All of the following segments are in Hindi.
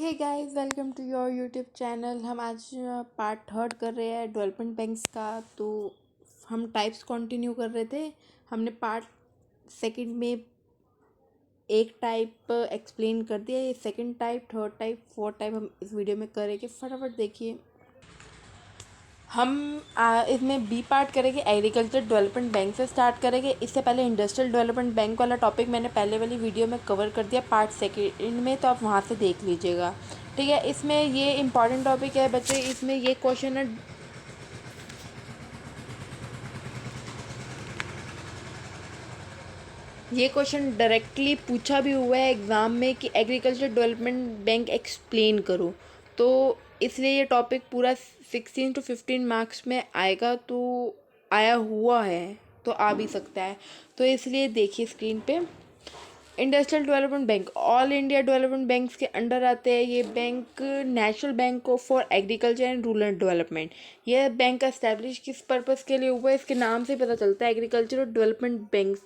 Hey guys, welcome to your YouTube channel. हम आज पार्ट थर्ड कर रहे हैं डेवलपमेंट बैंक्स का। तो हम टाइप्स कंटिन्यू कर रहे थे। हमने पार्ट सेकंड में एक टाइप एक्सप्लेन कर दिया। ये second type, third type, fourth type हम इस वीडियो में करेंगे। फटाफट देखिए। हम इसमें बी पार्ट करेंगे, एग्रीकल्चर डेवलपमेंट बैंक से स्टार्ट करेंगे। इससे पहले इंडस्ट्रियल डेवलपमेंट बैंक वाला टॉपिक मैंने पहले वाली वीडियो में कवर कर दिया पार्ट सेकेंड में, तो आप वहाँ से देख लीजिएगा। ठीक है, इसमें ये इंपॉर्टेंट टॉपिक है बच्चे। इसमें ये क्वेश्चन है, ये क्वेश्चन डायरेक्टली पूछा भी हुआ है एग्ज़ाम में कि एग्रीकल्चर डेवलपमेंट बैंक एक्सप्लेन करो। तो इसलिए ये टॉपिक पूरा 16 to 15 मार्क्स में आएगा। तो आया हुआ है, तो आ भी सकता है। तो इसलिए देखिए स्क्रीन पे, industrial development bank all India development banks के अंडर आते हैं। ये bank national bank for agriculture and rural development. यह बैंक एस्टैब्लिश किस पर्पज़ के लिए हुआ है, इसके नाम से पता चलता है। एग्रीकल्चर और डेवलपमेंट बैंक,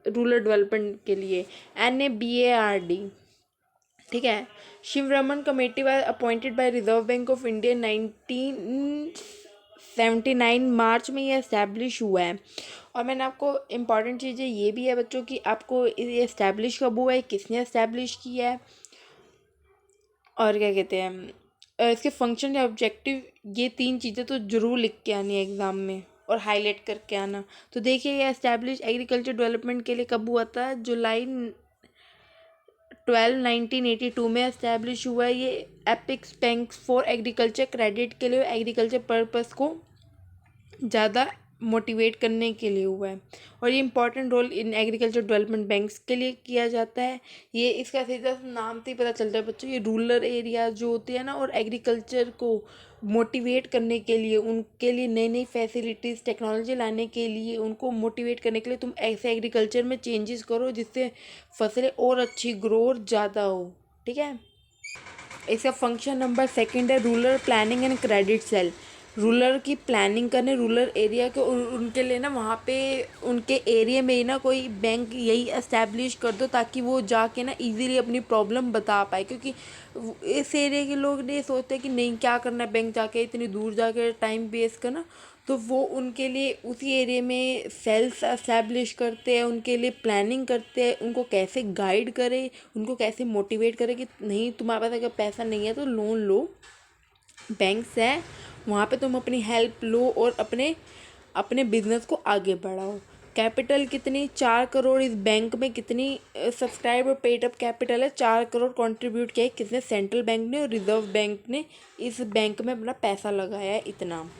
रूरल डेवलपमेंट के लिए NABARD। ठीक है। Sivaraman committee was appointed by reserve bank of India 1979 March में ये इस्टेब्लिश हुआ है। और मैंने आपको इम्पॉर्टेंट चीज़ें ये भी है बच्चों की, आपको ये इस्टेब्लिश कब हुआ है, किसने इस्टेब्लिश किया है, और क्या कहते हैं इसके फंक्शन या ऑब्जेक्टिव। ये 3 चीज़ें तो ज़रूर लिख के आनी है एग्ज़ाम में और हाईलाइट करके आना। तो देखिए, ये इस्टेब्लिश एग्रीकल्चर डेवलपमेंट के लिए कब हुआ था? जुलाई 12 1982 में इस्टेब्लिश हुआ है। ये apex bank for agriculture credit के लिए, एग्रीकल्चर पर्पस को ज़्यादा मोटिवेट करने के लिए हुआ है। और ये important role in agriculture development banks के लिए किया जाता है। ये इसका सीधा नाम से ही पता चलता है बच्चों, ये रूरल एरिया जो होते हैं ना, और एग्रीकल्चर को मोटिवेट करने के लिए, उनके लिए नई नई फैसिलिटीज़, टेक्नोलॉजी लाने के लिए, उनको मोटिवेट करने के लिए तुम ऐसे एग्रीकल्चर में चेंजेस करो जिससे फसलें और अच्छी ग्रो और ज़्यादा हो। ठीक है। इसका फंक्शन नंबर सेकंड है rural planning and credit sale. Rural की प्लानिंग करने, रूरल एरिया के, उनके लिए ना वहाँ पे उनके एरिया में ही ना कोई बैंक यही एस्टैब्लिश कर दो, ताकि वो जाके ना इजीली अपनी प्रॉब्लम बता पाए। क्योंकि इस एरिया के लोग ने सोचते हैं कि नहीं, क्या करना है बैंक जाके, इतनी दूर जाके टाइम वेस्ट करना। तो वो उनके लिए उसी एरिया में सेल्स एस्टैब्लिश करते हैं, उनके लिए प्लानिंग करते हैं, उनको कैसे गाइड करे, उनको कैसे मोटिवेट करे कि नहीं, तुम्हारे पास अगर पैसा नहीं है तो लोन लो, बैंक्स है वहाँ पे तुम अपनी हेल्प लो और अपने अपने बिजनेस को आगे बढ़ाओ। कैपिटल कितनी? 4 करोड़। इस बैंक में कितनी सब्सक्राइब और पेड अप कैपिटल है? 4 करोड़ कंट्रीब्यूट किया है किसने? सेंट्रल बैंक ने और रिजर्व बैंक ने इस बैंक में अपना पैसा लगाया है, इतना।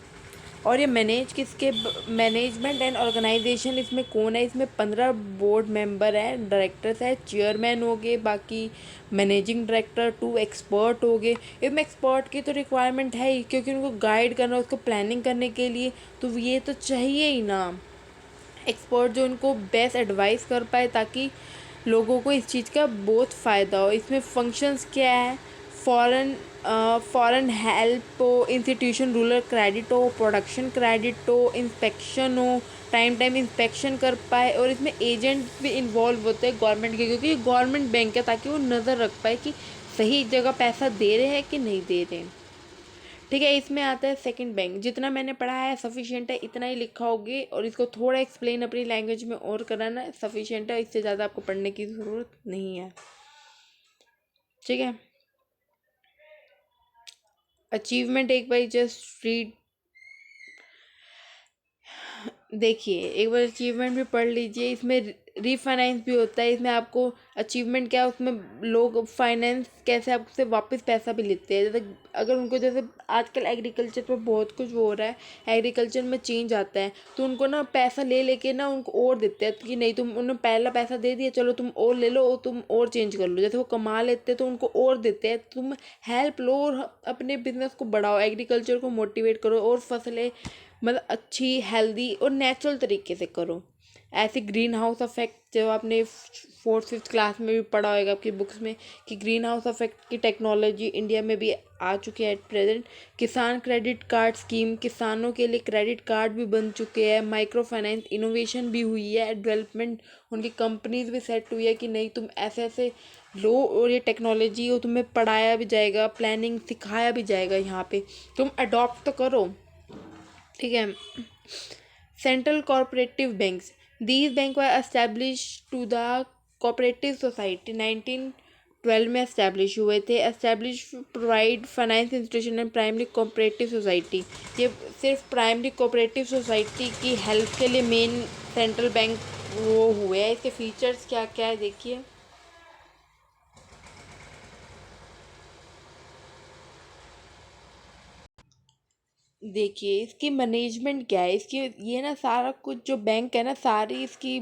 और ये मैनेज किसके? मैनेजमेंट एंड ऑर्गेनाइजेशन इसमें कौन है? इसमें 15 बोर्ड मेंबर हैं, डायरेक्टर्स है, चेयरमैन हो गए, बाकी मैनेजिंग डायरेक्टर, 2 एक्सपर्ट हो गए। इसमें एक्सपर्ट की तो रिक्वायरमेंट है ही, क्योंकि उनको गाइड करना, उसको प्लानिंग करने के लिए तो ये तो चाहिए ही ना, एक्सपर्ट जो उनको बेस्ट एडवाइस कर पाए, ताकि लोगों को इस चीज़ का बहुत फ़ायदा हो। इसमें फंक्शंस क्या है? फॉरेन हेल्प हो, इंस्टीट्यूशन रूरल क्रेडिट हो, प्रोडक्शन क्रेडिट हो, इंस्पेक्शन हो, टाइम टाइम इंस्पेक्शन कर पाए। और इसमें एजेंट भी इन्वॉल्व होते हैं गवर्नमेंट के, क्योंकि ये गवर्नमेंट बैंक है, ताकि वो नज़र रख पाए कि सही जगह पैसा दे रहे हैं कि नहीं दे रहे। ठीक है। इसमें आता है सेकंड बैंक। जितना मैंने पढ़ा है सफिशिएंट है, इतना ही लिखा होगी, और इसको थोड़ा एक्सप्लेन अपनी लैंग्वेज में और कराना सफिशिएंट है। इससे ज़्यादा आपको पढ़ने की ज़रूरत नहीं है। ठीक है। अचीवमेंट एक बार जस्ट रीड, देखिए एक बार अचीवमेंट भी पढ़ लीजिए। इसमें रीफाइनेंस भी होता है। इसमें आपको अचीवमेंट क्या है, उसमें लोग फाइनेंस कैसे आपसे वापस पैसा भी लेते हैं। जैसे अगर उनको, जैसे आजकल एग्रीकल्चर पर बहुत कुछ हो रहा है, एग्रीकल्चर में चेंज आता है, तो उनको ना पैसा ले लेके ना उनको और देते हैं कि नहीं, तुम उन्होंने पहला पैसा दे दिया, चलो तुम और ले लो, तुम और चेंज कर लो। जैसे वो कमा लेते हैं तो उनको और देते हैं, तुम हेल्प लो और अपने बिजनेस को बढ़ाओ, एग्रीकल्चर को मोटिवेट करो और फसलें मतलब अच्छी, हेल्दी और नेचुरल तरीके से करो। ऐसे ग्रीन हाउस इफेक्ट जो आपने 4th-5th क्लास में भी पढ़ा होगा आपकी बुक्स में कि ग्रीन हाउस इफेक्ट की टेक्नोलॉजी इंडिया में भी आ चुकी है एट प्रेजेंट। किसान क्रेडिट कार्ड स्कीम, किसानों के लिए क्रेडिट कार्ड भी बन चुके हैं। माइक्रो फाइनेंस इनोवेशन भी हुई है, डेवलपमेंट उनकी कंपनीज भी सेट हुई है कि नहीं तुम ऐसे ऐसे लो और ये टेक्नोलॉजी और तुम्हें पढ़ाया भी जाएगा, प्लानिंग सिखाया भी जाएगा, यहाँ पे तुम अडॉप्ट तो करो। ठीक है। Central cooperative banks, these bank were establish to the cooperative society 1912 में एस्टेब्लिश हुए थे। Establish provide finance institution and primary cooperative society, ये सिर्फ प्राइमरी कोऑपरेटिव सोसाइटी की हेल्प के लिए मेन सेंट्रल बैंक वो हुए हैं। इसके फीचर्स क्या क्या है देखिए। देखिए इसकी मैनेजमेंट क्या है, इसकी ये ना सारा कुछ जो बैंक है ना सारी इसकी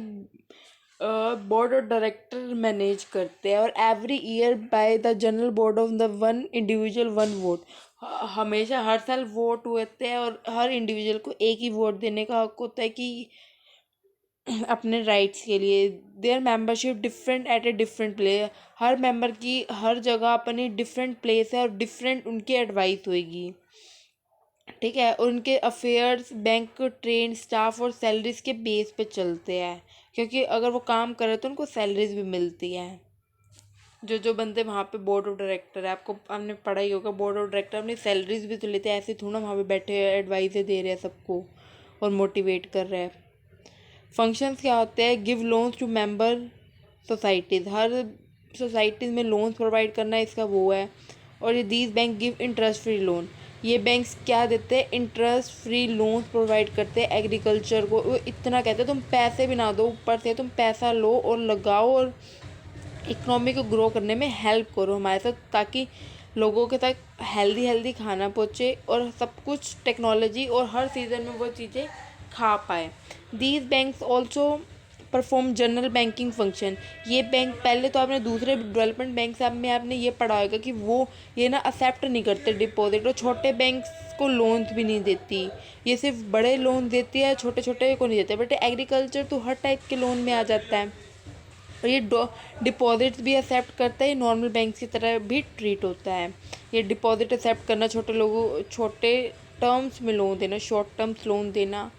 बोर्ड ऑफ डायरेक्टर मैनेज करते हैं और every year by the general board of the one individual one vote, हमेशा हर साल वोट होते हैं और हर इंडिविजुअल को एक ही वोट देने का हक होता है कि अपने राइट्स के लिए। Their membership different at a different place, हर मेंबर की हर जगह अपनी डिफरेंट प्लेस है और डिफरेंट उनकी एडवाइस होएगी। ठीक है। और उनके अफेयर्स बैंक ट्रेन स्टाफ और सैलरीज के बेस पे चलते हैं, क्योंकि अगर वो काम करे तो उनको सैलरीज भी मिलती है। जो जो बंदे वहाँ पे बोर्ड ऑफ डायरेक्टर है, आपको हमने पढ़ा ही होगा, बोर्ड ऑफ डायरेक्टर अपनी सैलरीज भी तो लेते हैं, ऐसे थोड़ा वहाँ पे बैठे एडवाइजें दे रहे हैं सबको और मोटिवेट कर रहे हैं। फंक्शंस क्या होते हैं, give loans to member societies, हर सोसाइटीज़ में लोन्स प्रोवाइड करना इसका वो है। और ये these bank give interest free loan, ये बैंक्स क्या देते हैं, इंटरेस्ट फ्री लोन्स प्रोवाइड करते हैं एग्रीकल्चर को। वो इतना कहते हैं तुम पैसे भी ना दो, ऊपर से तुम पैसा लो और लगाओ और इकोनॉमी को ग्रो करने में हेल्प करो हमारे साथ, ताकि लोगों के तक हेल्दी हेल्दी खाना पहुँचे और सब कुछ टेक्नोलॉजी और हर सीज़न में वो चीज़ें खा पाए। These banks also perform general banking function, ये बैंक पहले तो आपने दूसरे डेवलपमेंट बैंक में आपने ये पढ़ा होगा कि वो ये ना एक्सेप्ट नहीं करते डिपॉजिट, और छोटे बैंक्स को लोन्स भी नहीं देती, ये सिर्फ बड़े लोन देती है, छोटे छोटे को नहीं देते। बट एग्रीकल्चर तो हर टाइप के लोन में आ जाता है और ये डिपॉजिट्स भी एक्सेप्ट करता है, ये नॉर्मल बैंक की तरह भी ट्रीट होता है। ये डिपॉजिट एक्सेप्ट करना, छोटे लोगों छोटे टर्म्स में लोन देना, शॉर्ट टर्म्स लोन देना।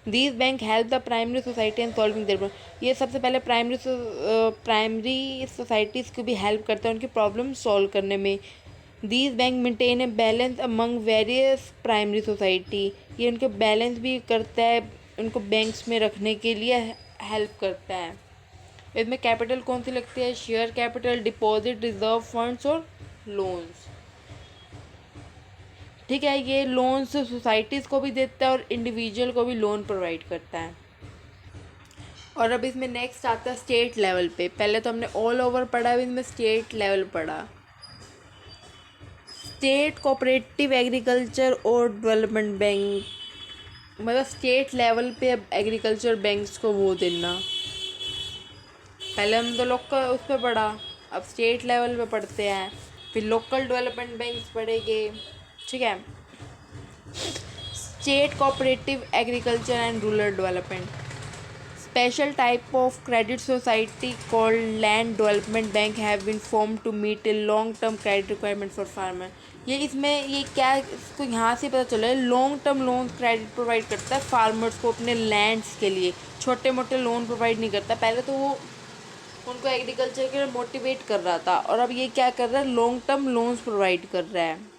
These bank help the primary society and solving their problem, ये सबसे पहले प्राइमरी सोसाइटीज़ को भी हेल्प करता है उनकी प्रॉब्लम सॉल्व करने में। These bank maintain a balance among various primary society, ये उनके बैलेंस भी करता है, उनको बैंक्स में रखने के लिए हेल्प करता है। इसमें कैपिटल कौन सी लगती है, share capital, deposit, reserve funds और लोन्स। ठीक है। ये लोन्स सोसाइटीज़ को भी देता है और इंडिविजुअल को भी लोन प्रोवाइड करता है। और अब इसमें नेक्स्ट आता है स्टेट लेवल पे, पहले तो हमने ऑल ओवर पढ़ा, अब इसमें स्टेट लेवल पढ़ा। स्टेट कोऑपरेटिव एग्रीकल्चर और डेवलपमेंट बैंक, मतलब स्टेट लेवल पे अब एग्रीकल्चर बैंक्स को वो देना, पहले हम तो लोकल उस पर पढ़ा, अब स्टेट लेवल पे पढ़ते हैं, फिर लोकल डेवलपमेंट बैंक्स पढ़ेंगे। ठीक है। State cooperative agriculture and rural development, special type of credit society called land development bank have been form to meet a long term credit requirement for farmer, ये इसमें ये क्या इसको यहाँ से पता चला है, long term loan credit provide करता है फार्मर्स को अपने लैंड्स के लिए, छोटे मोटे लोन प्रोवाइड नहीं करता। पहले तो वो उनको एग्रीकल्चर के लिए मोटिवेट कर रहा था और अब ये क्या कर रहा है, लॉन्ग टर्म लोन्स प्रोवाइड कर रहा है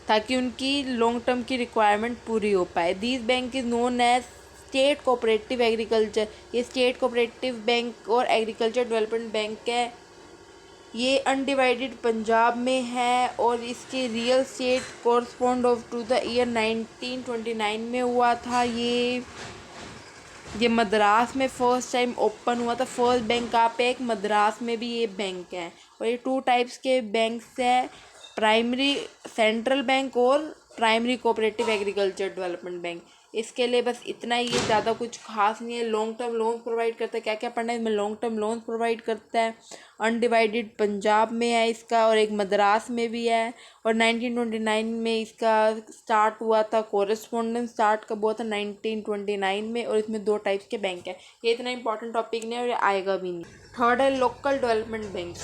ताकि उनकी लॉन्ग टर्म की रिक्वायरमेंट पूरी हो पाए। This bank is known as state cooperative agriculture, ये स्टेट कोऑपरेटिव बैंक और एग्रीकल्चर डेवलपमेंट बैंक है, ये अनडिवाइडेड पंजाब में है और इसके real state correspond of to the year 1929 में हुआ था। ये मद्रास में फर्स्ट टाइम ओपन हुआ था, फर्स्ट बैंक कहाँ पे, एक मद्रास में भी ये बैंक है। और ये 2 टाइप्स के बैंक्स है, प्राइमरी सेंट्रल बैंक और primary cooperative agriculture development bank. इसके लिए बस इतना ही है, ज़्यादा कुछ खास नहीं है। लॉन्ग टर्म लोन प्रोवाइड करता है, क्या क्या पढ़ना है इसमें, लॉन्ग टर्म लोन प्रोवाइड करता है। अनडिवाइडेड पंजाब में है इसका, और एक मद्रास में भी है। और 1929 में इसका स्टार्ट हुआ था, कोरेस्पोंडेंस स्टार्ट कब हुआ था, 1929 में। और इसमें 2 टाइप्स के बैंक है। ये इतना इंपॉर्टेंट टॉपिक नहीं है और ये आएगा भी नहीं। थर्ड है local development bank,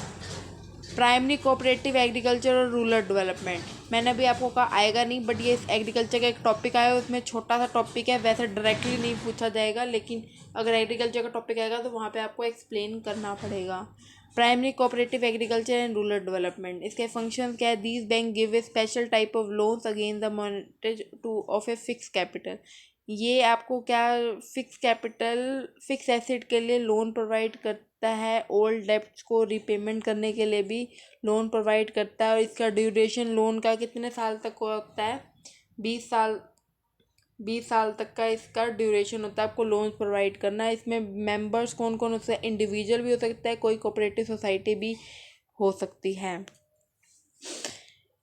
primary cooperative agriculture और रूरल डेवलपमेंट। मैंने अभी आपको कहा आएगा नहीं, बट ये एग्रीकल्चर का एक टॉपिक आया, उसमें छोटा सा टॉपिक है, वैसे डायरेक्टली नहीं पूछा जाएगा, लेकिन अगर एग्रीकल्चर का टॉपिक आएगा तो वहाँ पे आपको एक्सप्लेन करना पड़ेगा। Primary cooperative agriculture and rural development, इसके फंक्शन क्या है, these bank give a special type of loans again the mortgage two of a fix capital. ये आपको क्या, फिक्स कैपिटल, फिक्स एसेट के लिए लोन प्रोवाइड करता है, ओल्ड डेब्ट्स को रिपेमेंट करने के लिए भी लोन प्रोवाइड करता है। और इसका ड्यूरेशन लोन का कितने साल तक होता है, 20 साल, 20 साल तक का इसका ड्यूरेशन होता है, आपको लोन प्रोवाइड करना है। इसमें मेंबर्स कौन कौन हो सकते हैं, इंडिविजुअल भी हो सकता है, कोई कोऑपरेटिव सोसाइटी भी हो सकती है।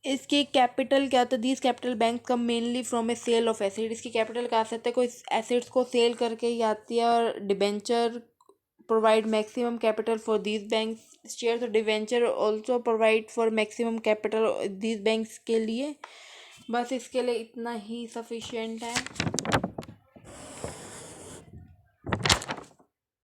इसकी कैपिटल क्या होता है, these capital bank come mainly from a sale of asset. इसकी कैपिटल कहाँ से आता है, कोई एसेट्स को सेल करके ही आती है। और debenture provide maximum capital for these banks, share, तो debenture also provide for maximum capital these banks के लिए। बस इसके लिए इतना ही सफिशिएंट है।